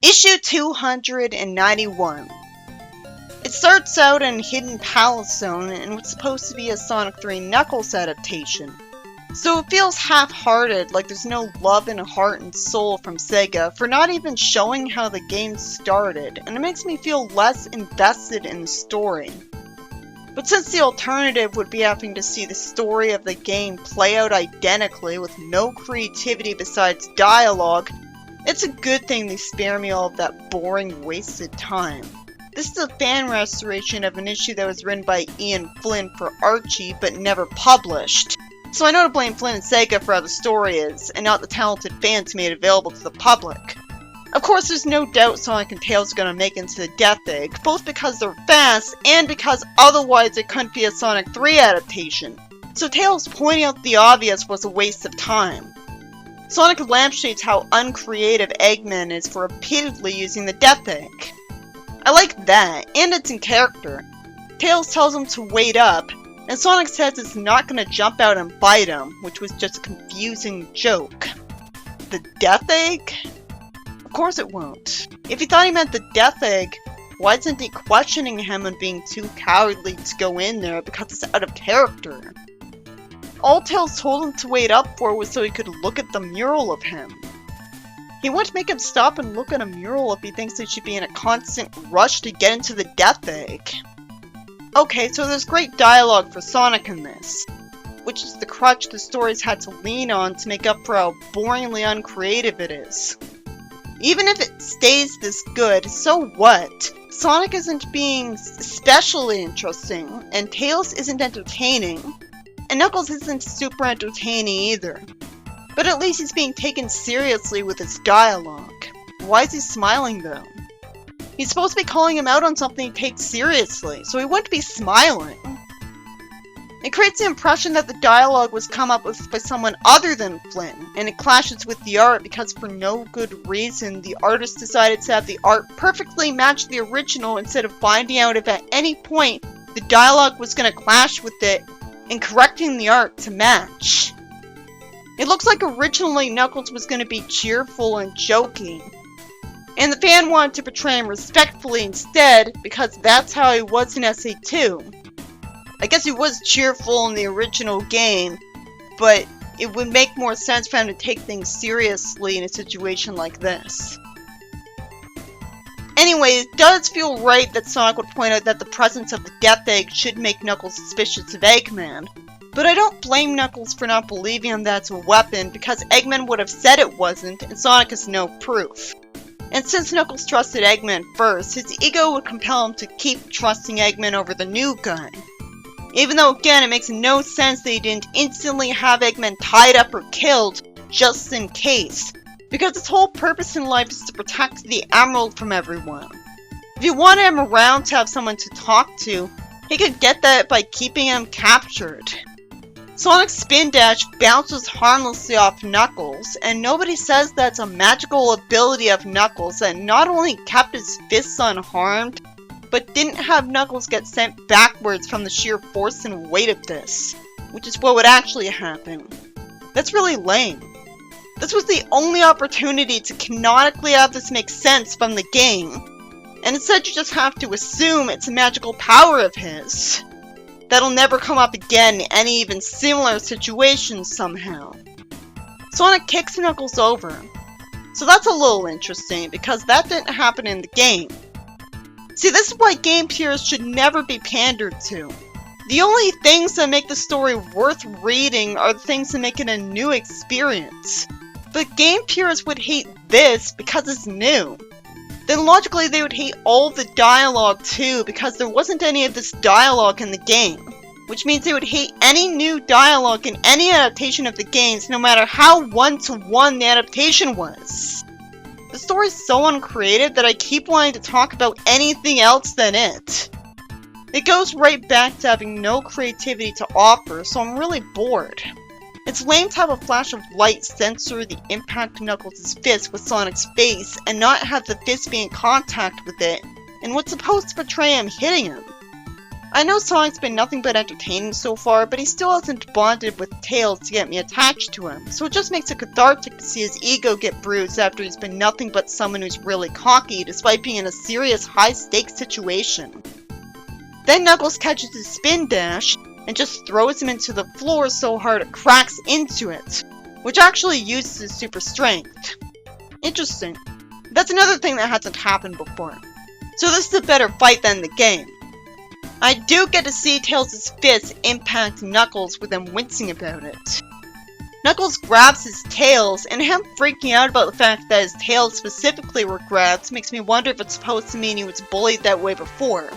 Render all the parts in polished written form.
Issue 291. It starts out in Hidden Palace Zone and what's supposed to be a Sonic 3 Knuckles adaptation. So it feels half-hearted, like there's no love and heart and soul from Sega for not even showing how the game started, and it makes me feel less invested in the story. But since the alternative would be having to see the story of the game play out identically with no creativity besides dialogue, it's a good thing they spare me all of that boring, wasted time. This is a fan restoration of an issue that was written by Ian Flynn for Archie, but never published. So I know to blame Flynn and Sega for how the story is, and not the talented fans made it available to the public. Of course, there's no doubt Sonic and Tails are going to make it into the Death Egg, both because they're fast, and because otherwise it couldn't be a Sonic 3 adaptation. So Tails pointing out the obvious was a waste of time. Sonic lampshades how uncreative Eggman is for repeatedly using the Death Egg. I like that, and it's in character. Tails tells him to wait up, and Sonic says it's not going to jump out and bite him, which was just a confusing joke. The Death Egg? Of course it won't. If he thought he meant the Death Egg, why isn't he questioning him and being too cowardly to go in there because it's out of character? All Tails told him to wait up for was so he could look at the mural of him. He won't make him stop and look at a mural if he thinks they should be in a constant rush to get into the Death Egg. Okay, so there's great dialogue for Sonic in this, which is the crutch the story's had to lean on to make up for how boringly uncreative it is. Even if it stays this good, so what? Sonic isn't being especially interesting, and Tails isn't entertaining, and Knuckles isn't super entertaining either. But at least he's being taken seriously with his dialogue. Why is he smiling though? He's supposed to be calling him out on something he takes seriously, so he wouldn't be smiling. It creates the impression that the dialogue was come up with by someone other than Flynn, and it clashes with the art because for no good reason the artist decided to have the art perfectly match the original instead of finding out if at any point the dialogue was going to clash with it and correcting the art to match. It looks like originally Knuckles was going to be cheerful and joking, and the fan wanted to portray him respectfully instead because that's how he was in SA2. I guess he was cheerful in the original game, but it would make more sense for him to take things seriously in a situation like this. Anyway, it does feel right that Sonic would point out that the presence of the Death Egg should make Knuckles suspicious of Eggman. But I don't blame Knuckles for not believing him that it's a weapon, because Eggman would have said it wasn't, and Sonic has no proof. And since Knuckles trusted Eggman first, his ego would compel him to keep trusting Eggman over the new guy. Even though, again, it makes no sense that he didn't instantly have Eggman tied up or killed, just in case. Because his whole purpose in life is to protect the Emerald from everyone. If he wanted him around to have someone to talk to, he could get that by keeping him captured. Sonic's Spin Dash bounces harmlessly off Knuckles, and nobody says that's a magical ability of Knuckles that not only kept his fists unharmed, but didn't have Knuckles get sent backwards from the sheer force and weight of this, which is what would actually happen. That's really lame. This was the only opportunity to canonically have this make sense from the game, and instead you just have to assume it's a magical power of his that'll never come up again in any even similar situations somehow. Sonic kicks Knuckles over, so that's a little interesting because that didn't happen in the game. See, this is why game purists should never be pandered to. The only things that make the story worth reading are the things that make it a new experience. But game purists would hate this because it's new. Then logically they would hate all the dialogue too because there wasn't any of this dialogue in the game. Which means they would hate any new dialogue in any adaptation of the games no matter how one-to-one the adaptation was. The story's so uncreative that I keep wanting to talk about anything else than it. It goes right back to having no creativity to offer, so I'm really bored. It's lame to have a flash of light censor the impact of Knuckles' fist with Sonic's face and not have the fist be in contact with it, and what's supposed to portray him hitting him. I know Sonic's been nothing but entertaining so far, but he still hasn't bonded with Tails to get me attached to him, so it just makes it cathartic to see his ego get bruised after he's been nothing but someone who's really cocky despite being in a serious high-stakes situation. Then Knuckles catches his spin dash and just throws him into the floor so hard it cracks into it, which actually uses his super strength. Interesting. That's another thing that hasn't happened before. So this is a better fight than the game. I do get to see Tails' fist impact Knuckles with him wincing about it. Knuckles grabs his tails, and him freaking out about the fact that his tails specifically were grabbed makes me wonder if it's supposed to mean he was bullied that way before.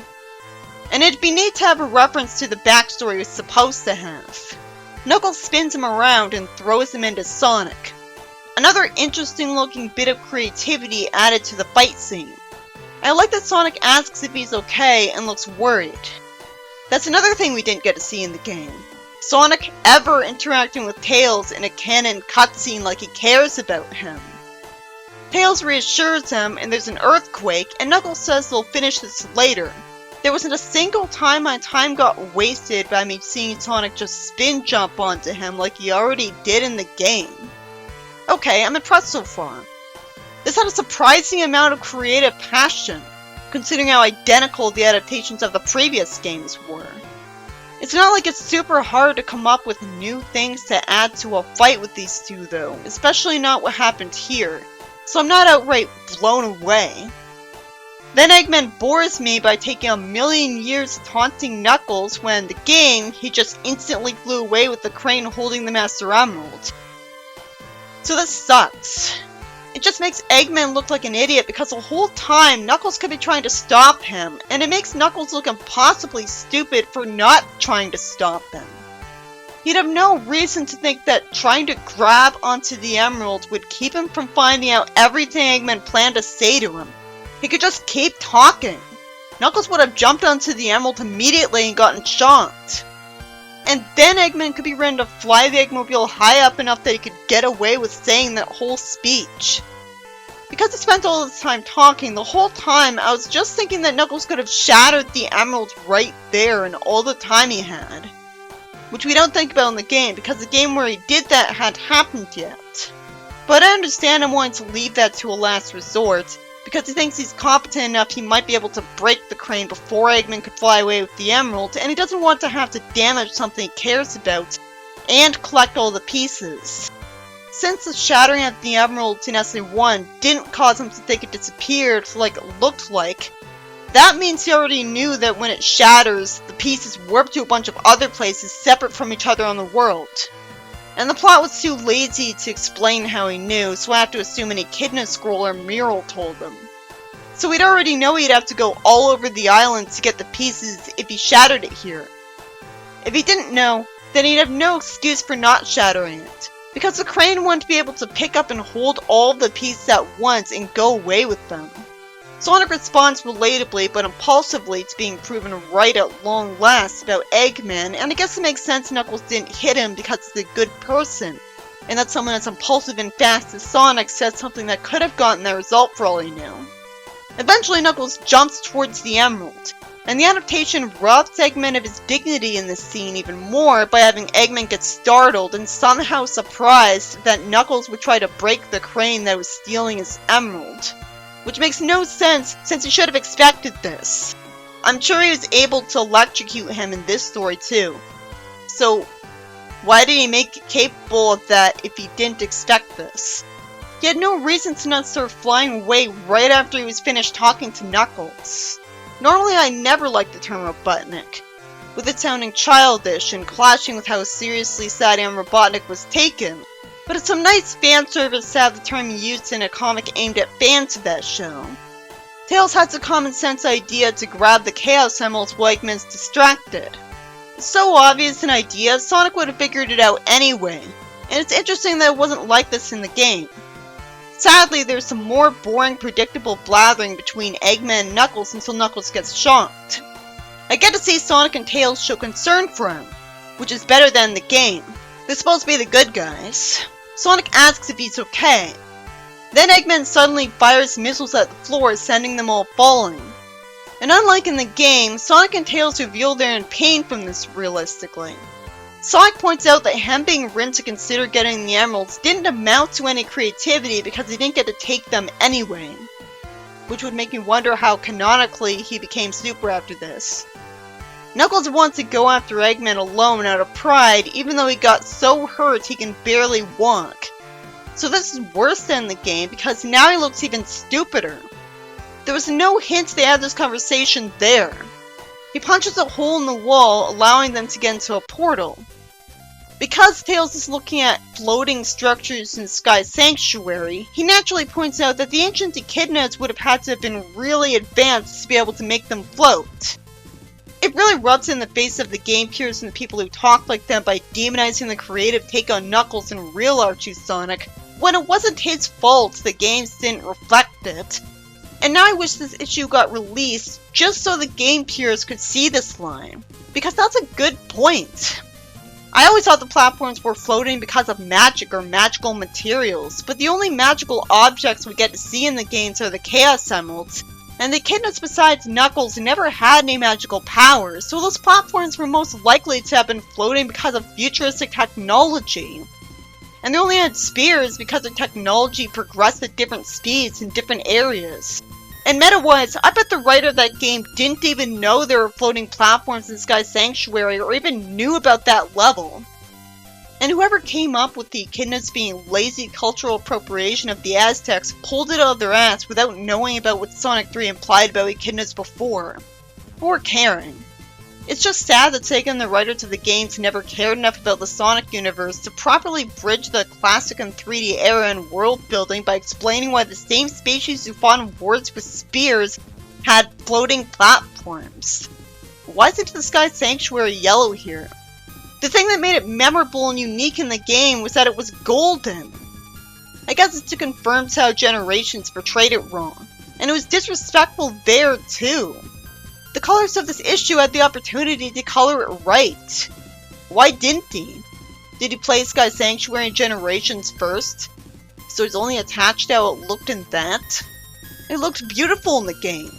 And it'd be neat to have a reference to the backstory he's supposed to have. Knuckles spins him around and throws him into Sonic. Another interesting looking bit of creativity added to the fight scene. I like that Sonic asks if he's okay and looks worried. That's another thing we didn't get to see in the game. Sonic ever interacting with Tails in a canon cutscene like he cares about him. Tails reassures him and there's an earthquake, and Knuckles says they'll finish this later. There wasn't a single time my time got wasted by me seeing Sonic just spin jump onto him like he already did in the game. Okay, I'm impressed so far. This had a surprising amount of creative passion, considering how identical the adaptations of the previous games were. It's not like it's super hard to come up with new things to add to a fight with these two though, especially not what happened here, so I'm not outright blown away. Then Eggman bores me by taking a million years taunting Knuckles when in the game, he just instantly flew away with the crane holding the Master Emerald. So this sucks. It just makes Eggman look like an idiot because the whole time Knuckles could be trying to stop him, and it makes Knuckles look impossibly stupid for not trying to stop him. He'd have no reason to think that trying to grab onto the emerald would keep him from finding out everything Eggman planned to say to him. He could just keep talking. Knuckles would have jumped onto the emerald immediately and gotten shocked. And then Eggman could be ready to fly the Eggmobile high up enough that he could get away with saying that whole speech. Because he spent all this time talking, the whole time I was just thinking that Knuckles could have shattered the emerald right there in all the time he had. Which we don't think about in the game, because the game where he did that hadn't happened yet. But I understand him wanting to leave that to a last resort, because he thinks he's competent enough he might be able to break the crane before Eggman could fly away with the emerald, and he doesn't want to have to damage something he cares about, and collect all the pieces. Since the shattering of the emeralds in SA1 didn't cause him to think it disappeared like it looked like, that means he already knew that when it shatters, the pieces warp to a bunch of other places separate from each other on the world. And the plot was too lazy to explain how he knew, so I have to assume an Echidna scroll or mural told him. So we'd already know he'd have to go all over the island to get the pieces if he shattered it here. If he didn't know, then he'd have no excuse for not shattering it, because the crane wouldn't be able to pick up and hold all the pieces at once and go away with them. Sonic responds relatably but impulsively to being proven right at long last about Eggman, and I guess it makes sense Knuckles didn't hit him because he's a good person, and that someone as impulsive and fast as Sonic said something that could have gotten that result for all he knew. Eventually Knuckles jumps towards the emerald, and the adaptation robs Eggman of his dignity in this scene even more by having Eggman get startled and somehow surprised that Knuckles would try to break the crane that was stealing his emerald. Which makes no sense, since he should have expected this. I'm sure he was able to electrocute him in this story too. So, why did he make it capable of that if he didn't expect this? He had no reason to not start flying away right after he was finished talking to Knuckles. Normally I never liked the term Robotnik, with it sounding childish and clashing with how seriously Saddam Robotnik was taken. But it's some nice fan service to have the term used in a comic aimed at fans of that show. Tails has a common sense idea to grab the Chaos Emeralds while Eggman's distracted. It's so obvious an idea, Sonic would have figured it out anyway, and it's interesting that it wasn't like this in the game. Sadly, there's some more boring, predictable blathering between Eggman and Knuckles until Knuckles gets shocked. I get to see Sonic and Tails show concern for him, which is better than the game. They're supposed to be the good guys. Sonic asks if he's okay. Then Eggman suddenly fires missiles at the floor, sending them all falling. And unlike in the game, Sonic and Tails reveal they're in pain from this realistically. Sonic points out that him being Rin to consider getting the emeralds didn't amount to any creativity because he didn't get to take them anyway. Which would make me wonder how canonically he became Super after this. Knuckles wants to go after Eggman alone out of pride, even though he got so hurt he can barely walk. So this is worse than the game because now he looks even stupider. There was no hint they had this conversation there. He punches a hole in the wall, allowing them to get into a portal. Because Tails is looking at floating structures in Sky Sanctuary, he naturally points out that the ancient echidnas would have had to have been really advanced to be able to make them float. It really rubs in the face of the game peers and the people who talk like them by demonizing the creative take on Knuckles and real Archie Sonic, when it wasn't his fault the games didn't reflect it. And now I wish this issue got released just so the game peers could see this line, because that's a good point. I always thought the platforms were floating because of magic or magical materials, but the only magical objects we get to see in the games are the Chaos Emeralds, and the echidnas besides Knuckles never had any magical powers, so those platforms were most likely to have been floating because of futuristic technology. And they only had spears because their technology progressed at different speeds in different areas. And meta-wise, I bet the writer of that game didn't even know there were floating platforms in Sky Sanctuary or even knew about that level. And whoever came up with the echidnas being lazy cultural appropriation of the Aztecs pulled it out of their ass without knowing about what Sonic 3 implied about echidnas before. Or caring. It's just sad that Sega and the writers of the games never cared enough about the Sonic universe to properly bridge the classic and 3D era and world building by explaining why the same species who fought in wars with spears had floating platforms. Why isn't the Sky Sanctuary yellow here? The thing that made it memorable and unique in the game was that it was golden. I guess it's to confirm how Generations portrayed it wrong, and it was disrespectful there too. The colors of this issue had the opportunity to color it right. Why didn't he? Did he play Sky Sanctuary and Generations first? So he's only attached to how it looked in that? It looked beautiful in the game.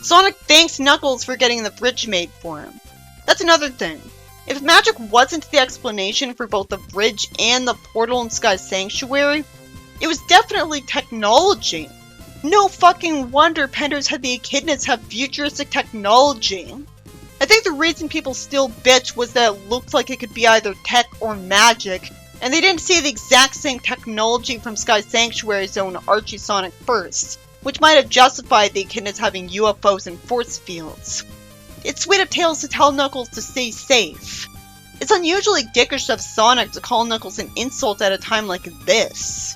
Sonic thanks Knuckles for getting the bridge made for him. That's another thing. If magic wasn't the explanation for both the bridge and the portal in Sky Sanctuary, it was definitely technology. No fucking wonder Penders had the echidnas have futuristic technology. I think the reason people still bitch was that it looked like it could be either tech or magic, and they didn't see the exact same technology from Sky Sanctuary's own Archie Sonic first, which might have justified the echidnas having UFOs and force fields. It's sweet of Tails to tell Knuckles to stay safe. It's unusually dickish of Sonic to call Knuckles an insult at a time like this.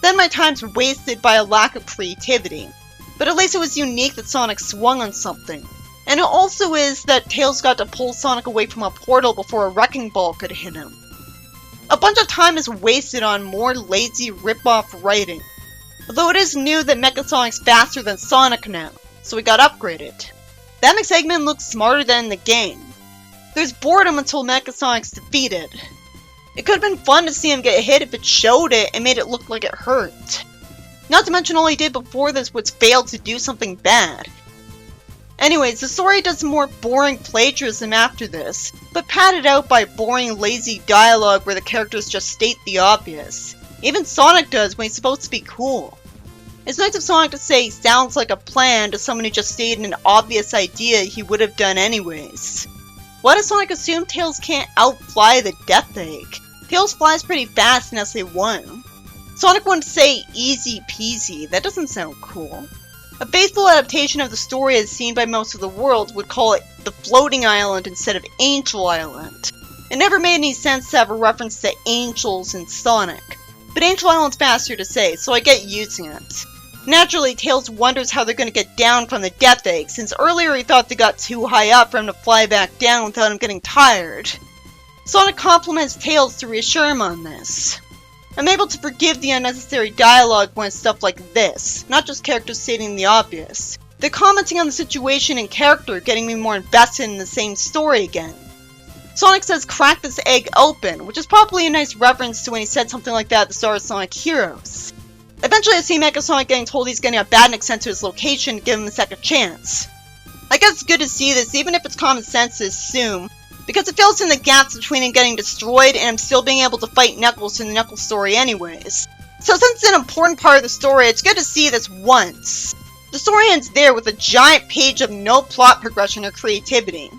Then my time's wasted by a lack of creativity. But at least it was unique that Sonic swung on something. And it also is that Tails got to pull Sonic away from a portal before a wrecking ball could hit him. A bunch of time is wasted on more lazy rip-off writing. Although it is new that Mecha Sonic's faster than Sonic now, so he got upgraded. That makes Eggman look smarter than in the game. There's boredom until Mecha Sonic's defeated. It could have been fun to see him get hit if it showed it and made it look like it hurt. Not to mention all he did before this was fail to do something bad. Anyways, the story does more boring plagiarism after this, but padded out by boring, lazy dialogue where the characters just state the obvious. Even Sonic does when he's supposed to be cool. It's nice of Sonic to say sounds like a plan to someone who just stated an obvious idea he would have done anyways. Why does Sonic assume Tails can't outfly the Death Egg? Tails flies pretty fast in SA1. Sonic wouldn't say easy peasy, that doesn't sound cool. A faithful adaptation of the story as seen by most of the world would call it the Floating Island instead of Angel Island. It never made any sense to have a reference to angels in Sonic. But Angel Island's faster to say, so I get using it. Naturally, Tails wonders how they're going to get down from the Death Egg, since earlier he thought they got too high up for him to fly back down without him getting tired. Sonic compliments Tails to reassure him on this. I'm able to forgive the unnecessary dialogue when it's stuff like this, not just characters stating the obvious. They're commenting on the situation and character, getting me more invested in the same story again. Sonic says crack this egg open, which is probably a nice reference to when he said something like that at the start of Sonic Heroes. Eventually I see Mecha Sonic getting told he's getting a badnik sent to his location to give him a second chance. I guess it's good to see this, even if it's common sense to assume, because it fills in the gaps between him getting destroyed and him still being able to fight Knuckles in the Knuckles story anyways. So since it's an important part of the story, it's good to see this once. The story ends there with a giant page of no plot progression or creativity.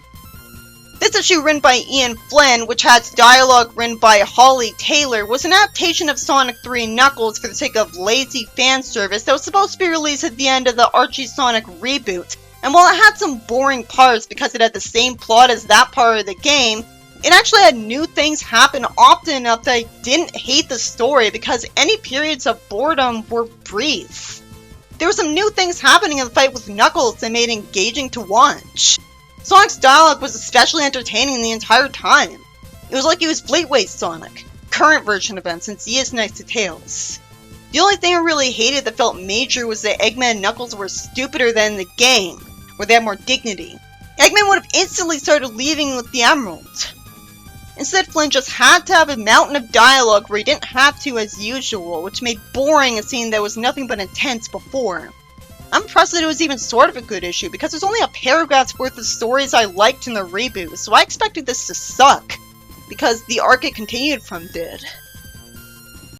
This issue, written by Ian Flynn, which has dialogue written by Holly Taylor, was an adaptation of Sonic 3 Knuckles for the sake of lazy fan service that was supposed to be released at the end of the Archie Sonic reboot. And while it had some boring parts because it had the same plot as that part of the game, it actually had new things happen often enough that I didn't hate the story because any periods of boredom were brief. There were some new things happening in the fight with Knuckles that made it engaging to watch. Sonic's dialogue was especially entertaining the entire time. It was like he was Fleetway Sonic, current version of him since he is next to Tails. The only thing I really hated that felt major was that Eggman and Knuckles were stupider than the game, where they had more dignity. Eggman would have instantly started leaving with the Emerald. Instead, Flynn just had to have a mountain of dialogue where he didn't have to as usual, which made boring a scene that was nothing but intense before. I'm impressed that it was even sort of a good issue, because there's only a paragraph's worth of stories I liked in the reboot, so I expected this to suck, because the arc it continued from did.